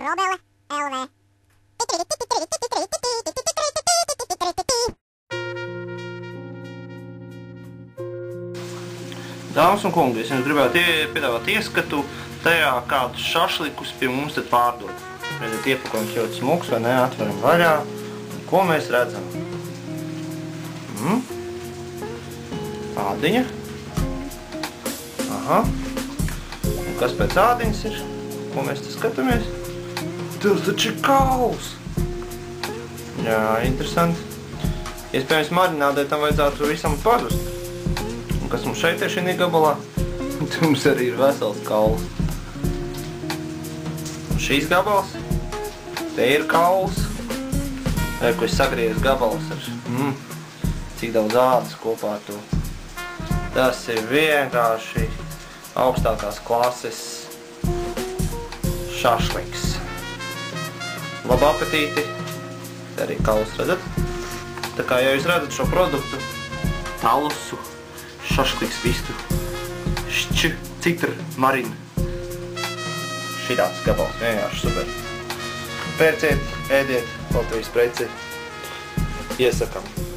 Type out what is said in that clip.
Robele LV. Dāmas un kungi, es jums gribētu piedāvāt ieskatu tajā, kādus šašlikus pie mums tad pārdod. Redzat, iepakojums ļoti smuks, vai ne? Atveram vaļā. Un ko mēs redzam? Ādiņa. Aha. Un kas pēc ādiņas ir? Ko mēs te skatāmies? Tas taču ir kauls! Jā, interesanti. Iespējams, marinādē tam vajadzētu visam pazust. Un kas mums šeit ir šī gabalā? Te mums arī ir vesels kauls. Un šīs gabals. Te ir kauls. Re, ko es sagriezu gabals ar cik daudz ādas kopā ar to. Tas ir vienkārši augstākās klases šašliks. Labu apetīti. Te arī kauls, redzat? Tā kā, ja jūs redzat šo produktu, talusu, šašliks vistu, citra, marina. Šitāds gabals, vienkārši super. Pērciet, ēdiet, Latvijas preci. Iesakam.